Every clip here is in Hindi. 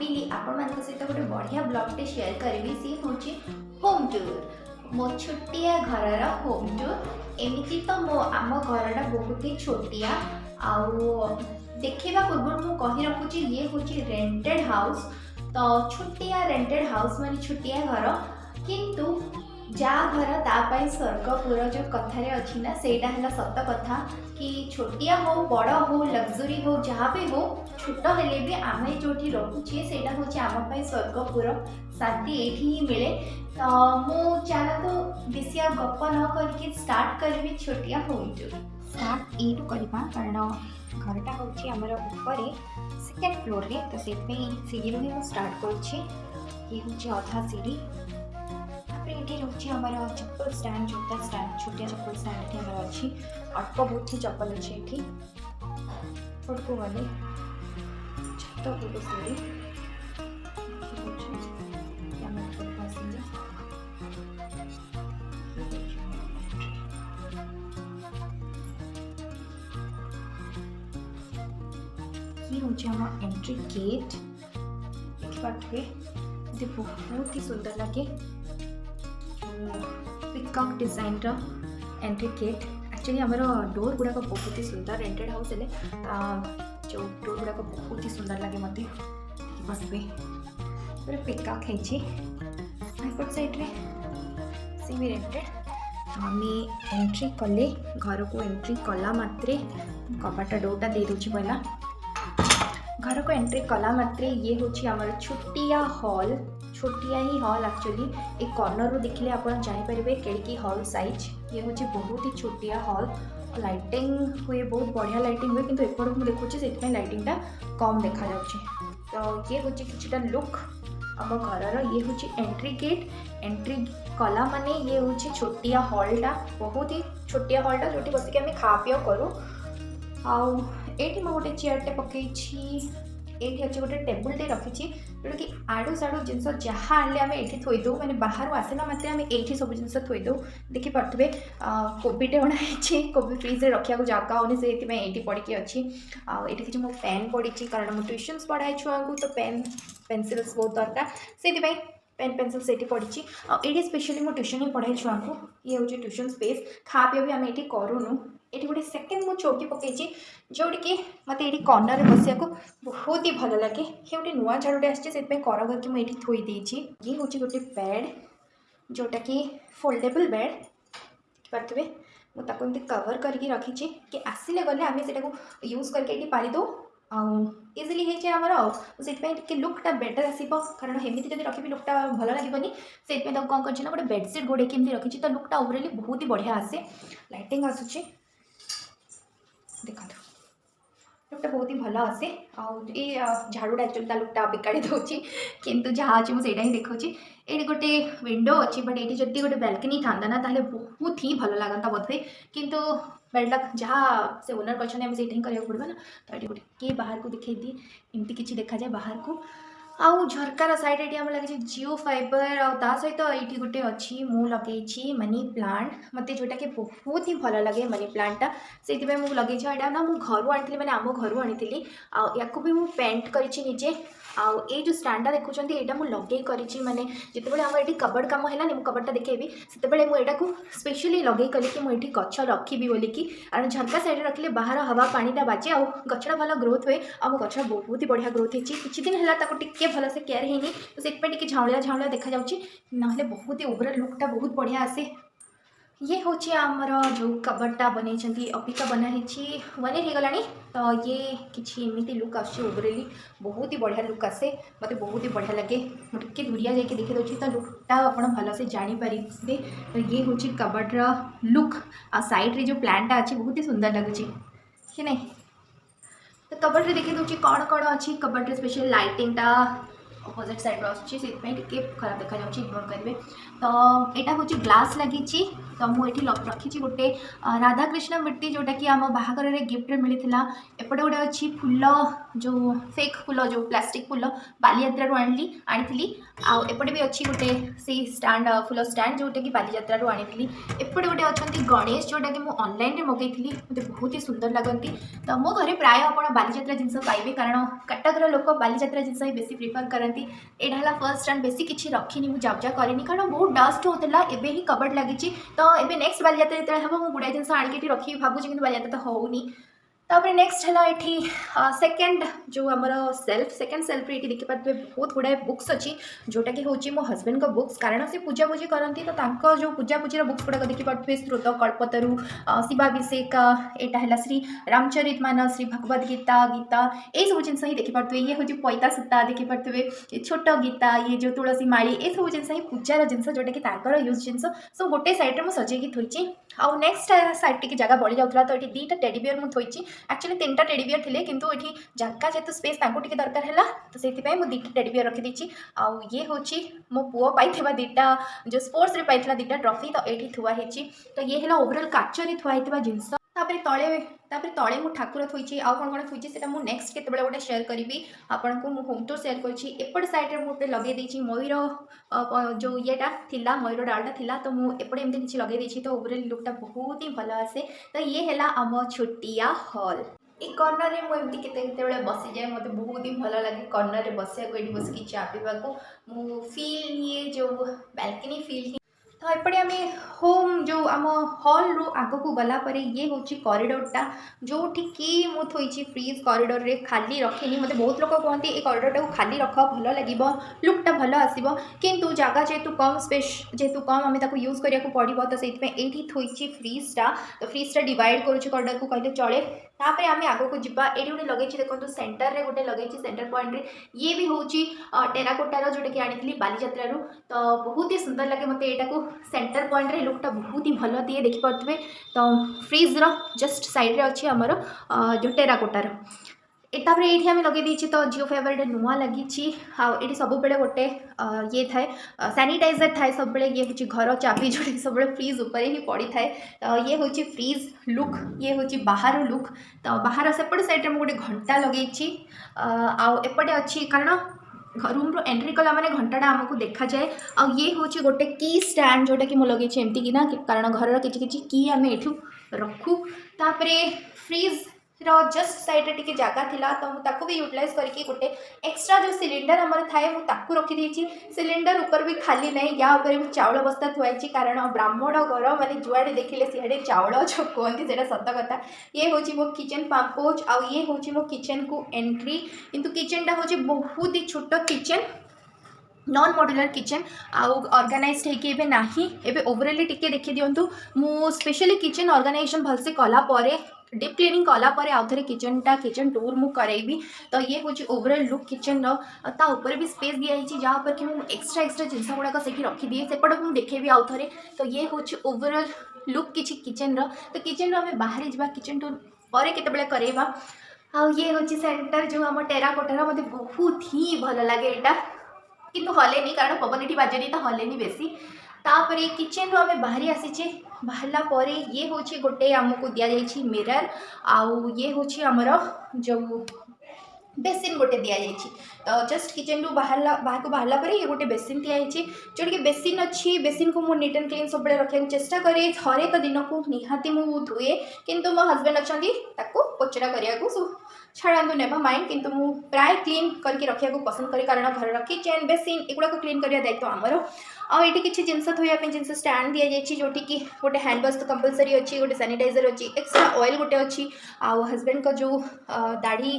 भाविली आपण मान सहित गोटे बढ़िया ब्लॉगटे शेयर करी सी हूँ होम टूर मो छोटिया घर होम टूर। एमती तो मो आम घरटा बहुत ही छोटिया आउ देखा पूर्व मु कही रखुची ये हूँ रेंटेड हाउस। तो छोटिया रेंटेड हाउस माने छोटिया घर किंतु जा घर तापाई स्वर्गपुर जो कथारे अच्छी ना सेटा है सत कथा कि छोटिया हो बड़ हो लग्जरी हो जहाँ भी हो छोट हेले भी आम जो रोचे से हूँ आमपाई स्वर्गपुर शांति ये ही मिले। तो मु चाला तो बेसी आ गप न करके स्टार्ट करी छोटिया होम टूर स्टार्ट यू करवा कारण घरटा हूँ ऊपर सेकेंड फ्लोर रे तो से सीढ़ी ही मुझे स्टार्ट कर अधा सीढ़ी ये रोचे आमर चप्पल स्टैंड जूता स्टैंड छोटिया चप्पल स्टैंड ये अच्छी अल्प बहुत ही चप्पल अच्छे ये को गले छत को सीढ़ी ये हूँ एंट्री गेट देखिए बहुत ही सुंदर लगे peacock design entry gate actually आमर डोर गुड़ाक बहुत ही सुंदर रेंटेड हाउस है जो डोर गुड़ाक बहुत ही सुंदर लगे मत बसबे पूरा पिकॉक है साइड से भी रेंटेड आम एंट्री कले घर को एंट्री कला मात्रे कबाटा डोरटा दे दूची पहला घर को एंट्री कला मात्रे ये हूँ आमर छोटिया हॉल छोटिया ही हॉल एक्चुअली एक कॉर्नर रू देखिले आप जानीपर केड़की हॉल साइज ये हूँ बहुत ही छोटिया हॉल लाइटिंग हुए बहुत बढ़िया लाइटिंग हुए किंतु एपट मुझे देखुची से लाइटिंगटा कम देखा जाउछि। तो ये हूँ किछटा लुक आम घर ये हूँ एंट्री गेट एंट्री कला माने ये हूँ छोटिया हॉलटा बहुत ही छोटिया हॉलटा जो बसिक आम खा पी करूँ आउ ये गोटे चेयरटे पकई ये अच्छे गोटे टेबुलटे रखी जोटा कि आड़ू साड़ू जिनस जहाँ आने आम ये थोदे मैंने बाहर आसला मात्र आम ये सब जिन थोदे देखिपे कोबीटे बनाई कोबी फ्रिज रखा जगह होनी से ये पड़ी अच्छी आठ किसी मो पेन पड़ी कारण मुझे ट्यूशन्स पढ़ाए छुआ को तो पेन पेनसिल्स बहुत दरकार से पेन पेनसिल से पड़ी आठी स्पेशली मो ट्यूशन ही पढ़ाई छुआ को ये हूँ ट्यूशन स्पेस खा पी भी आम ये करूनु ये गोटे सेकेंड मु चौकी पकई जोटी कि मत ये कर्नर बसिया बहुत ही भल लगे ये गोटे नुआ झाड़ूटे आसी कर करके मुझे थोदे ये हूँ गोटे बेड जोटा कि फोल्डेबल बेड पारे मुझे कवर करके रखी कि आसिले गले आम से यूज करके ये पारिदे इजिली होमर से लुकटा बेटर आसो कारण हेमी जब रखी लुकटा भल लगे से कौन कर गोटे बेडसीट गोड़े केमती रखी तो लुकटा ओवरअली बहुत ही बढ़िया आसे लाइटिंग आसूँ देखा लुकटा बहुत ही भल आसे ये झाड़ूटा एक्चुअली ता लुकटा बिगाड़ी दूसरी किंतु जहाँ अच्छी मुझे ही देखा ये गोटे विंडो अच्छी बट ये जब गोटे बालकनी था ना ताले बहुत ही भल लगता बोधे किंतु बेडला जहाँ से ओनर कर आम से करा पड़ा ना तो ये गोटे किए बाहर को दिखाई दिए एमती किसी देखा जाए बाहर को आउ झरकार साइड ये आम लगे जिओ फाइबर आ सहित ये गोटे अच्छी मु लगे मनी प्लांट मत जोटा कि बहुत ही भल लगे मनी प्लांटा से मुझे लगे यहाँ ना मुझे घर आनी मैंने आम घर आनी या भी मुझे पेंट करिछि निजे आउ ये जो स्टैंडा देखुं यहाँ मुझे लगे करी माने जितेबाला आम ये कबड़ कम है मुझे कबड़टा देखेबी से मुझे स्पेशली लगे कली कि मुझे गछ रखी बोलिकी कारण झरका साइड रखिले बाहर हवा पानीटा बाजे आउ गछटा भल ग्रोथ हुए आम गछ बहुत ही बढ़िया ग्रोथ होती किसी दिन है टिके भल से केयर होनी तो से झाउलिया झाउलिया देखा जाउछि नहले बहुत ही ओवरऑल लुकटा बहुत बढ़िया आसे। ये हूँ आमर जो कबर्टा बनई अपिका बनाई 1 ईयर हो गलानी तो ये किसी एमती लुक ओवरअली बहुत ही बढ़िया लुक आसे मत बहुत ही बढ़िया लगे मुझे दूरिया जाके देखी दूसरी तो लुकटा आप भल से जानीपर तो ये हूँ कबर्टर लुक आ साइड रे जो प्लांटा अच्छी बहुत ही सुंदर लगुच कि नहीं तो कबर्टे देखी दूसरी कौन कौन अच्छी कबर्टे स्पेशल लाइटिंगटा अपोजिट साइड आसुच्छी से खराब देखा इग्नोर करेंगे तो यहाँ हूँ ग्लास लगी तो मुझे रखी गोटे राधाकृष्ण मूर्ति जोटा कि आम बाहागर गिफ्ट मिलता। एपटे गोटे अच्छी फुल जो फेक फुल जो प्लास्टिक फुल बालीयात्रा आनी आउटे भी अच्छी गोटे से स्टैंड फुल स्टैंड जोटा कि बालीयात्रा आनी। एपटे गोटे अच्छा गणेश जोटा कि मुझे ऑनलाइन मगैली मत बहुत ही सुंदर लगती। तो मो घर प्राय आप बालीयात्रा जिनस पाइबे कारण कटकर लोक बालीयात्रा जिनस ही बेसी प्रिफर करती। यहाँ फर्स्ट स्टैंड बेसी किसी रखी मुझे जाबजा करेनि कारण बहुत डस्ट होता एवं ही कबर्ड लगी। तो ये नेक्स्ट बालीयात्रा जो हम मुझे गुड़ाए जिन आणिक रखी भावुँ कि बालीयात्रा तो होनी। तापर नेक्स्ट है ये सेकेंड जो आमर सेकेंड सेल्फ ये देखिए बहुत गुड़ाए बुक्स अच्छी जोटा कि हूँ मो हजबैंड को बुक्स कारण से पूजा पूजी करती। तो जो पूजा पूजीर बुक्स गुड़ाक देखिए श्रुत कल्पतरु शिवाभिषेक यहाँ है श्री रामचरित मानस श्री भगवद गीता गीता ये सब जिन ही देखिए। ये हूँ पैता सूता देखिए छोट गीता ये जो तुलसी माड़ी ये सब जिन ही पूजार जिन जोटा कि यूज जिन सब गोटे सैड्रे मुझे सजेकी थोची। आउ नेक्स्ट साइड टी जगह बढ़ी जाऊला तो ये दुईटा टेडी बियर मुझे थोची। एक्चुअली 3टा टेडी बियर थे किंतु ये जगह जेहतु स्पेस टे दरकार है तो से मुझे 2टा टेडी बियर रखी। आउ ये हूँ मो पुओ पाई 2टा जो स्पोर्ट्स रे पाई 2टा ट्रॉफी तो ये थुआही। तो ये है ओवरऑल काचरी थुआई जिनस। तले मु ठाकुर थोची आउ कौन कौन थोची से मुझे नेक्स्ट केतबेले गोटे शेयर करी आपन को मु होम टूर शेयर करी। एपट साइड रे मुझे लगे देछि मयूर जो येटा थिला मयूर डालटा थिला तो मुझे एपटे एमती किसी लगे देछि तो ओवरऑल लुकटा बहुत ही भल आसे। तो ये है आम छोटिया हॉल। ये कॉर्नर रे मुझे केते बसी जाए मत बहुत ही भल लगे कॉर्नर रे बसिया को ये बस चा पीवा को मु फील ये जो बालकनी फील। तो एपटे आम होम जो आम हॉल रू आग को गला परे ये हूँ कॉरिडोरटा जो कि मुझे फ्रीज कॉरिडोर रे खाली रखेनि। मत बहुत लोग कहते ये कॉरिडोरटा को खाली रख भल लगे लुकटा भल आसो किंतु जगह जेहेतु कम स्पेस जेहेतु कम आम यूज करने को पड़ो तो ये थोची फ्रीजटा। तो फ्रीजटा डिवाइड करुच्छे कॉरिडोर को कहते चले। तापर आम आग को जीवा ये गोटे लगे देखो सेंटर रे गोटे लगे सेंटर पॉइंट रे ये भी हूँ टेराकोटार जोटा कि आनी बालीयात्रा। तो बहुत ही सुंदर लगे मत यहाँ सेंटर पॉइंट रे लुकटा बहुत ही भल दिए देखिपे। तो फ्रिज जस्ट साइड रे अच्छी आमर जो टेराकोटार तापर ये आम लगे देछि। तो जिओ फेवर नुआ लगी ये सब बेले गोटे ये थाए सैनिटाइजर थाए सब बेले ये हूँ घर चाबी जोड़े सब फ्रिज उपर ही पड़ी थाए। तो ये हूँ फ्रिज लुक ये हूँ बाहर लुक। तो बाहर सेपटे साइड में गोटे घंटा लगे आउटे अच्छी कारण रूम रो एंट्री कला माने घंटाटा आमको देखा जाए। आ ये हूँ गोटे की स्टैंड जोटा कि मुझे लगे एमती कि ना कारण घर किसी की आम ये रखू। तापर फ्रिज जस्ट साइड रे टिके जगह थिला तो मुझे भी यूटिलाइज करके गोटे एक्स्ट्रा जो सिलिंडर आमर थाए मुझे रखी। सिलिंडर ऊपर भी खाली नहीं या ऊपर भी चाउल बस्ता थुआई कारण ब्राह्मण घर माने जुआड़े देखिले सियाड़े चाउल जो कहते से सत कथा। ये हूँ मो किचन पाम्पोच आ ये हूँ मो किचन को एंट्री किंतु किचनटा हूँ बहुत ही छोट किचन नॉन मॉड्यूलर किचन आउ ऑर्गेनाइज्ड है ना एबे ओवरऑली टिके देखि दियंतु मु स्पेशली किचन ऑर्गेनाइजेशन भलसे कला परे डीप क्लीनिंग कला परे आउ थरे किचन टूर मु करेबी। तो ये हूँ ओवरऑल लुक किचन ता ऊपर भी स्पेस दिखाई जहाँ पर कि मुझे एक्स्ट्रा जिनस गुड़ाक से रखिदिए सेपट मुझे देखेबी आउ थरे। तो ये हूँ ओवरऑल लुक किसी किचन तो किचन आम बाहर जा किचन टूर पर केतबेले करेबा। आउ ये हूँ सेंटर जो आम टेराकोटार मते बहुत ही भल लगे यहाँ किंतु हलेनी कारण पवन ये बाजेनी तो हलेनी बेसी। तापर ये किचन रो आम बाहरी आसीचे बाहरला परे ये हूँ गोटे आमको दि जाइए मिरर आउ ये हूँ आमर जो बेसिन गोटे दि जाइए। तो जस्ट किचन रू बाहर को बाहरला परे ये गोटे बेसिन दिखाई जोटा कि बेसिन अच्छी बेसिन को मुझे नीट एंड क्लीन सब रखा चेष्टा करे थे तो दिन को निहाती मुझे धुए किंतु मो हजबैंड अच्छा पोचरा करने को छाड़ू नेभर माइंड किंतु मु प्राय क्लीन करके रखा पसंद करे कारण घर किचन बेसिन एगुड़ा क्लीन करने दायित्व आमर। आईटी किसी जिनस थोड़ा जिनस स्टैंड दि जाइए जोटि कि गोटे हैंड वाश तो कंपलसरी अच्छी गोटे सैनिटाइजर अच्छी एक्स्ट्रा ऑयल गोटे अच्छी आउ हजबैंड का जो दाढ़ी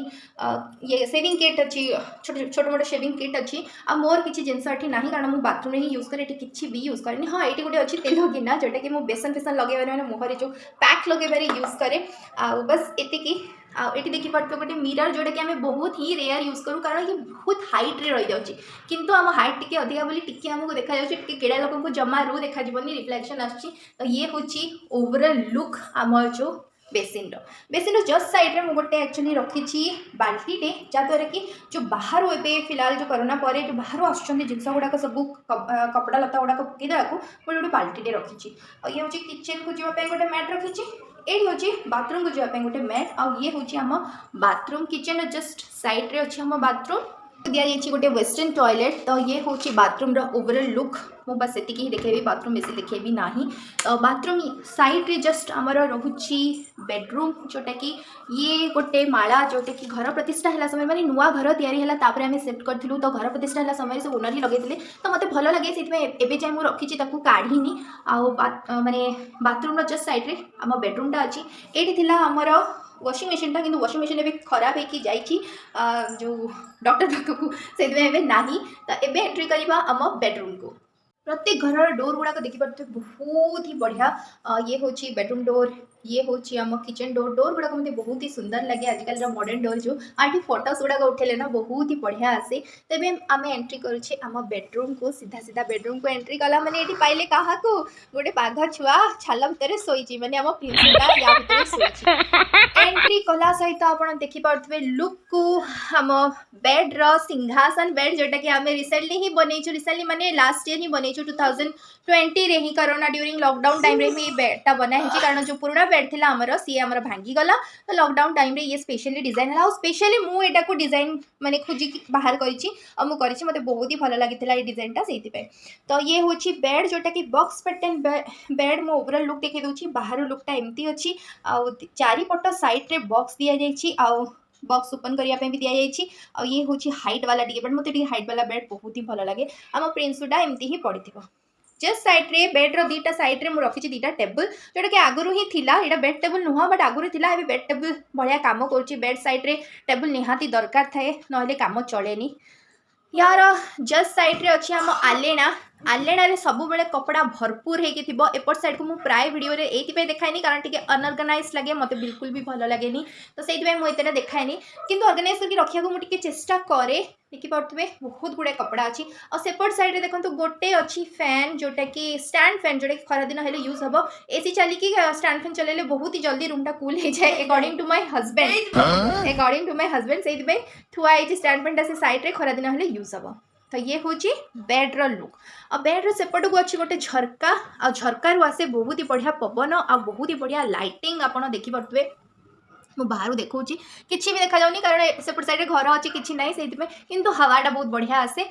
ये शेविंग किट अच्छी छोट मोट शेविंग किट अच्छी आ मोर किसी जिनस ये ना कारण मुझे बाथरूम ही यूज करे किसी भी यूज करेनि। हाँ ये गोटे अच्छी तेल गिना जोटा कि मुझे बेसन फेसन लगे मैंने मुहर जो पैक लगे यूज करे बस एतिकी। ये देखिए गोटे मिरर जोटा कि आम बहुत ही रेयर यूज करूँ कारण ये बहुत हाइट रे रही जाऊँगी किंतु आम हाइट टिके अधिका बोली टिके आमको देखा जाए केड़ा लोक को जमा रू देखा रिफ्लेक्शन आसची। तो ये हूँ ओवरऑल लुक आमर जो बेसिन जस्ट साइड में गोटे एक्चुअली रखी बाल्टीटे जहाँद्वारा कि जो बाहर ए फिलहाल जो कोरोना पर जो बाहर आसुँच जिनस गुड़ाक सब कपड़ा लता गुड़ाक पकईदेला मुझे गोटे बाल्टीटे रखी ये हूँ किचन को जावाई गोटे मैट रखी ये हूँ बाथरूम को जावाई गोटे मैट आउ ये हूँ आम बाथरूम किचन जस्ट साइड रे अच्छी आम बाथरूम दि जाइए गोटे वेस्टर्न टॉयलेट तो ये हूँ बाथरूम ओवरऑल लुक मु बस से ही देखेबी बाथरूम बेसी देखेबी ना तो बाथरूम साइड रे जस्ट आमर रोची बेडरूम जोटा कि ये गोटे माला जोटा कि घर प्रतिष्ठा है समय माने नुआ घर या आम सेट करूँ तो घर प्रतिष्ठा है समय से ओनर ही लगे तो मत भल लगे से जाए मुझे रखी काढ़ी आउ माने बाथरूम जस्ट साइड रे आम बेडरूमटा अच्छी ये आमर वाशिंग मशीन कि वाशिंग मशीन एवं खराब हो जो डॉक्टर पाखक से ना तो एवं एंट्री करवा आम बेडरूम को प्रत्येक घर डोर गुड़ाक देखिपे बहुत ही बढ़िया ये हूँ बेडरूम डोर ये हूँ आम किचन डोर गुड़ाक मुझे बहुत ही सुंदर लगे आजिकल मॉडर्न डोर जो आठ फोटोस गुड़ाक उठेले ना बहुत ही बढ़िया आसे तेज आम एंट्री करुचे आम बेडरूम को सीधा सीधा बेडरूम को एंट्री कला मैंने ये पाइले क्या गोटे बाघ छुआ छाल भितर शोची मैंने आम प्रिंसुटा या भितर शोची एंट्री कला सहित आप देखिपे लुक को आम बेड सिंहासन बेड जोटा कि आम रिसेंटली ही बनईचु रिसेंटली माने लास्ट ईयर ही बनईचु 2020 रे ही कोरोना ड्यूरिंग लॉकडाउन टाइम रे ही बेडटा बनाई कारण जो पुराना बेड थिला हमर सी हमर भांगी गला तो लॉकडाउन टाइम रे ये स्पेशली डिजाइन है स्पेशली मु एटा को डिजाइन माने खोजी बाहर करिछि और मु करिछि मते बहुत ही भलो लागिथिला ये डिजाइनटा सेति पे तो ये होछि बेड जोटा कि बॉक्स पैटर्न बेड मो ओवरऑल लुक देखै दोछि बाहर लुकटा एम्ति अछि आ चारि पट साइड रे बॉक्स दिया जाइछि आ बॉक्स ओपन करने भी दि जाइए और ये हूँ हाइट वाला टी बेड मतलब हाइट वाला बेड बहुत ही भल लगे आम प्रिंसुटा एमती ही पड़ी जस्ट साइड रे बेड रो दीटा साइड रे मु रखी दीटा टेबल जोटा कि आगुरी ही थिला एटा बेड टेबल नुह बट आगुरी थिला ए बेड टेबल बढ़िया काम करुच्ची बेड साइड रे टेबल निहाती दरकार थाए नहले काम चलेनी यार जस्ट साइड रे अच्छी आम आलेना रे सब बेले कपड़ा भरपूर होगी एपट साइड को मुझे प्राय वीडियो रे ये देखाएनी कारण टी अनऑर्गेनाइज लगे मत बिल्कुल भी भल लगे तो से मुझे देखाएनी किंतु ऑर्गेनाइज करके रखा मुझे चेष्टा करे देखिपे बहुत गुड़ाए कपड़ा अच्छी और सेपट साइड रे देखो गोटे अच्छी फैन जोटा कि स्टैंड फैन जोटा कि खरा दिन हेल्ले यूज हम एसी चलिकी स्टैंड फैन चलेले बहुत ही जल्दी रूमटा कूल हो जाए अकॉर्डिंग टू माय हस्बैंड से थुआ स्टैंड फैनटा से साइड रे खरा दिन हेल्ले यूज हम तो ये हूँ बेड्र लुक और बेड्र सेपट को अच्छी गोटे झरका आ झरकार आसे बहुत ही बढ़िया पवन आ बहुत ही बढ़िया लाइटिंग आप देखिपे मु बाहर देखा किसी भी देखा जाऊनी कारण सेपट साइड घर अच्छी किसी ना से किंतु हवाटा बहुत बढ़िया आसे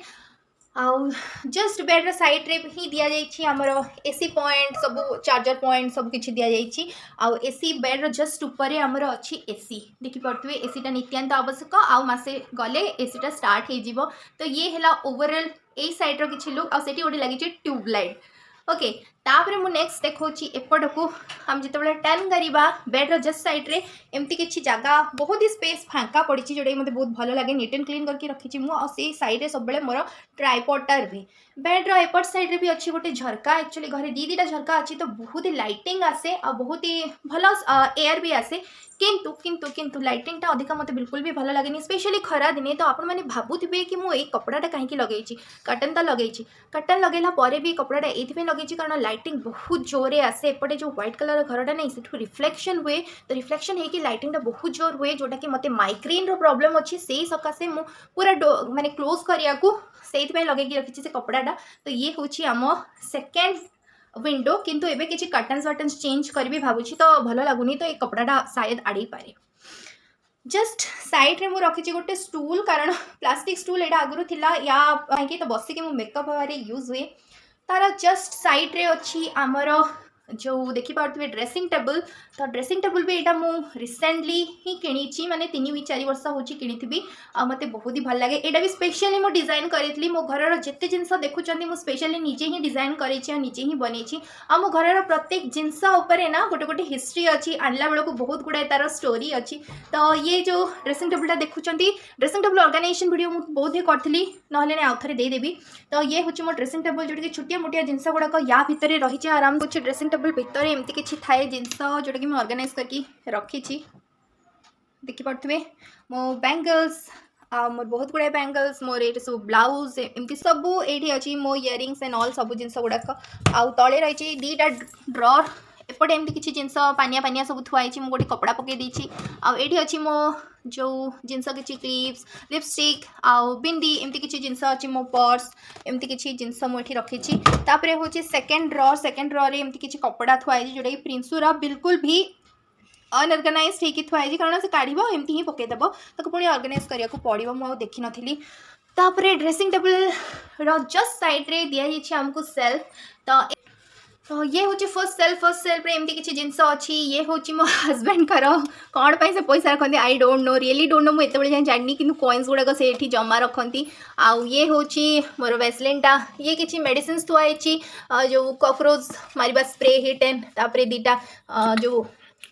आउ जस्ट बेड्र साइड रे ही दि जाइए आमर एसी पॉइंट सब चार्जर पॉइंट सब किसी दि जाइए आउ एसी बेड्र जस्ट ऊपर आमर अच्छी एसी देखिपे एसीटा नित्यांत आवश्यक आउ मासे गले एसीटा स्टार्ट हो तो ये है ओवरऑल ए साइड्र किसी लुक आउ गोटे लगी ट्यूबलाइट ओके तापर मु नेक्स्ट देखौची एपट को हम जिते टर्न करवा बेड्र जस्ट साइड रे एमती किसी जगह बहुत ही स्पेस फांका पड़ी जोटा मत बहुत भल लगे नीट एंड क्लीन करके रखी मुझे साइड सब मोर ट्राइपॉडटा भी बेड्र एपट साइड रे भी अच्छी गोटे झरका एक्चुअली घरे दीटा झरका अच्छी तो बहुत ही लाइटिंग आसे और बहुत ही भल एयर भी आसे किंतु किंतु किंतु लाइटिंगटा अधिका मत बिल्कुल भी भल लगे स्पेशली खरा दिने तो आपण मैंने भावुवे कि मुझे कपड़ाटा कहीं लगे कर्टन तो लगे कर्टन लगेला पर भी कपड़ाटा ये लगे कारण लाइटिंग बहुत जोरे आसे एपटे जो व्हाइट कलर घरटा नहीं से रिफ्लेक्शन हुए तो रिफ्लेक्शन होगी लाइटिंगटा बहुत जोर हुए जोटा कि मत माइग्रेन रो प्रॉब्लम अच्छी से सकाशे मु पूरा माने क्लोज करिया को से लगे रखी से कपड़ाटा तो ये हूँ आम सेकेंड विंडो किंतु एबे किसी कर्टन्स वर्टन्स चेंज करी भावुची तो भल लगुनी तो ये कपड़ाटा शायद आड़े पारे जस्ट साइड रे मु रखी गोटे स्टूल कारण प्लास्टिक स्टूल एटा आगुरी थिला या कहीं तो बसिक मु मेकअप हमारे यूज हुए तार जस्ट साइड रे अच्छी आमर जो देखिपे ड्रेसिंग टेबल तो ड्रेसिंग टेबल भी यहाँ मुझे रिसेंटली ही किणी माने 3-4 वर्ष हो कि मत बहुत ही भल लगे यहाँ भी स्पेशली मुझे डिजाइन करी मो घर जिते जिनस देखुं मुझे स्पेशली निजे ही डिजाइन करी निजे ही बनई आ मो घर प्रत्येक जिनस ना गोटे गोटे हिस्ट्री अच्छी आणला बेलू बहुत गुड़ाए तार स्टोरी अच्छी तो ये जो ड्रेसिंग टेबलटा देखुं ड्रेसिंग टेबल ऑर्गेनाइजेशन वीडियो मुझे बहुत ही करी ना आउ थे देदेवी तो ये हूँ मो ड्रेसिंग टेबल जोटा कि छोटिया मोटिया जिनस गुड़ाक या भितर रही आराम कुछ ड्रेसिंग टेबल भितर एमती किसी थाए जिनस जोटा कि ऑर्गेनाइज करके रखी देखिपे मो बैंगल्स मोर बहुत गुड़ाए बैंगल्स मोर ये सब ब्लाउज एमती सब ये अच्छी मो इयरिंग्स एंड ऑल सब जिन गुड़ाक आउ तले रही दीटा ड्रॉर एपटे एमती किसी जिनस पानिया पानिया सब थुआई मु गोटे कपड़ा पकई देछि आ एठी अछि मो जो जिनस किसी क्लिप्स लिपस्टिक आउ बिंदी एमती किसी जिनस अछि मो पर्स एमती किसी जिनस मु एठी रखिछि तापरे होछि सेकंड ड्रॉ रे एमती किसी कपड़ा थुआई जोटा कि प्रिंसुरा बिल्कुल भी अनऑर्गेनाइज होगी थुआई कारण से काढ़ एमती ही पकईदेव ताको पुणी ऑर्गेनाइज करिया को पड़ो मु देखी नथिली तापरे ड्रेसिंग टेबल रो जस्ट साइड रे दिया जाइछि हमको सेल्फ तो ये हूँ फर्स्ट सेल्फ रे एमती किसी जिनस अच्छी ये हूँ मो हजबैंड कर कौन से पैसा रखती I don't know really don't know मुझे जाए जानी कि कॉइन्स गुड़ाक से जमा रखती आउ ये हूँ मोर वैसलिनटा ये किसी मेडिसिन थुआई जो कॉकरोच मारिबा स्प्रे हिट एंड तापरे दीटा जो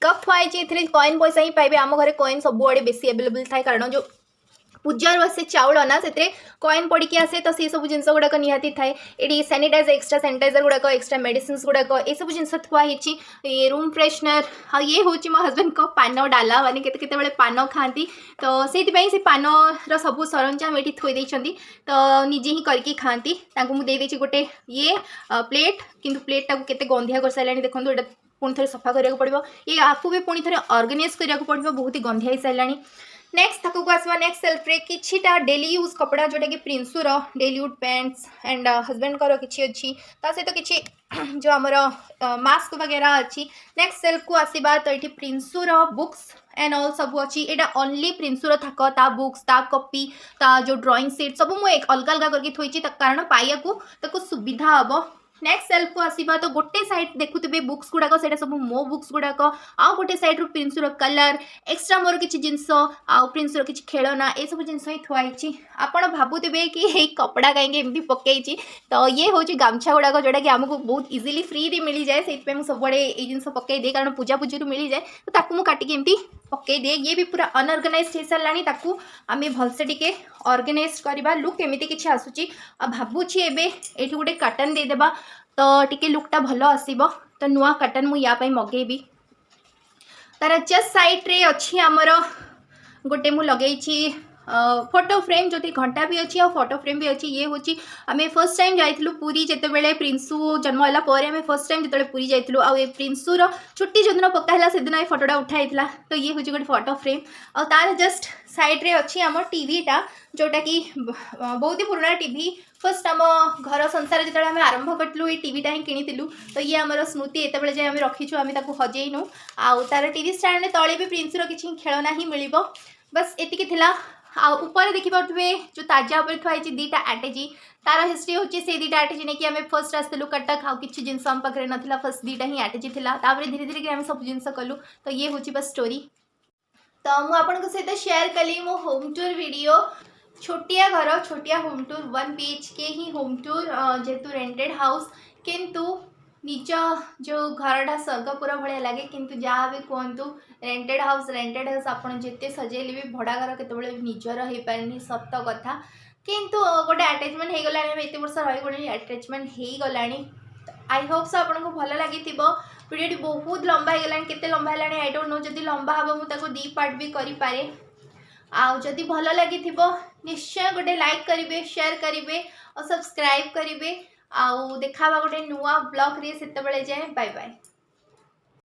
कप थुआई कॉइन पैसा ही पाइबे आम घरे कॉइन सब आड़े बेसी अवेलेबल थाए कारण जो पूजार से चाउल ना से कॉइन पड़ी आसे तो सी सब जिन गुड़ाक निहाती थाए ये सैनिटाइजर एक्सट्रा सैनिटाइजर गुड़ाक एक्सट्रा मेडिसिन गुड़ाक ये सब जिन थुआई रूम फ्रेशनर हाँ ये हूँ मो हजबैंड को पान डाला माने केते पान खाती तो से पान सब सरंजाम ये थोई देइछंती तो निजे ही करके खाती मुझे गोटे ये प्लेट किंतु प्लेटा को केते गंधिया कर सारे देखो ये पुणी थे सफा करा पड़ो ये आपको भी पुणी थे ऑर्गेनाइज करा पड़ो बहुत ही गंधिया सारा नेक्स्ट ताको आसवा नेक्स्ट सेल्फ रे किछिटा डेली यूज कपड़ा जोटा कि प्रिंसुर daily use pants and husband कर किछि अछि ता सहित किछि जो आमर मास्क वगैरह अच्छी नेक्स्ट सेल्फ को आसवा तो ये प्रिंसुर बुक्स एंड ऑल सब अच्छी एटा ओनली प्रिंसुर थाक ता बुक्स ता कॉपी ता जो ड्राइंग सेट सब मुझे अलग अलग करके थोड़ी कारण पाइया को सुविधा हम नेक्स्ट सेल्फ को आसवा तो गोटे साइड देखुवे बुक्स गुड़ाक से सब मो बुक्स गुड़ाक आउ गोटे साइड रू प्रिंसुर कलर एक्सट्रा मोर किसी जिनस आउ प्रिंसुर किसी खेलना ये सब जिन ही थुआई आपड़ भावुवे कि ये कपड़ा कहीं एमती पकई तो ये हूँ गामछा गुड़ाक जोटा कि आमको बहुत इजिली फ्री मिल जाए से मुझे सब ये जिन पकई दिए कारण पूजा पूजी मिल जाए तो ताकू काटिक एमती पकई दिए ये भी पूरा अनऑर्गेनाइज हो साराणी ताकू आम भलसे टिके ऑर्गेनाइज करवा लुक एमती किसी आसूची भावुची ये गोटे कर्टन देदेबा तो टिके लुकटा भल आसब तो नुआ कर्टन मु या मगेबी तार जस्ट साइड रे अच्छी आमर गोटे मु लगे फोटो फ्रेम जो घंटा भी अच्छी और फोटो फ्रेम भी अच्छी ये हूँ आम फर्स्ट टाइम जाइलु पुरी जिते प्रिंसु जन्म है आम फर्स्ट टाइम जो पुरी जाइलु आ प्रिंसुर छुट्टी जो दिन पकाला से दिन फोटोटा उठाई तो ये हूँ गोटे फोटो फ्रेम और तार जस्ट साइड रे अच्छी आम टीवीटा जोटा कि बहुत ही पुराना टीवी फर्स्ट आम घर संसार जो आम आरंभ करूँ ये टीवीटा ही किणु तो ये आमर स्मृति एत जाए आम रखीचु आम हजेनु आउ तार टीवी स्टैंड तले भी प्रिंसुर किसी खेलना ही मिल बस एतिकी थिला ऊपर देखिपे जो ताजा उपर थुआई दीटा आटेजी तार हिस्ट्री हूँ से दीटा आटेजी नहीं कि आम फर्स्ट आसलु कटक आउ कि जिन आम पाखे ना फर्स्ट दीटा ही आटेजी था धीरे धीरे आम सब जिन कलु तो ये हूँ बस स्टोरी तो मुझे सहित शेयर कली मो होम टूर वीडियो छोटिया घर छोटिया होम टूर 1 BHK ही होम टूर जेहेतु रेंटेड हाउस किंतु निज जो घरटा स्वर्गपुर भाया लगे किंतु जहाँ भी कहतु रेंटेड हाउस आपन जिते सजेले भी भड़ा घर केतबेले निजर हो पारे सत कथा किंतु गोटे अटैचमेंट हो गला एत वर्ष रही अटैचमेंट हो गला आई होप सो आपको भल लगी वीडियोटी बहुत लंबा हो गला केते लंबा है आई डोंट नो जदि लंबा हम मुझे 2 पार्ट भी करें आदि भल लगी निश्चय गोटे लाइक करेंगे शेयर करेंगे और सब्सक्राइब करेंगे आउ देखा गोटे नुआ ब्लॉग रे सेते बेले जाए बाय बाय।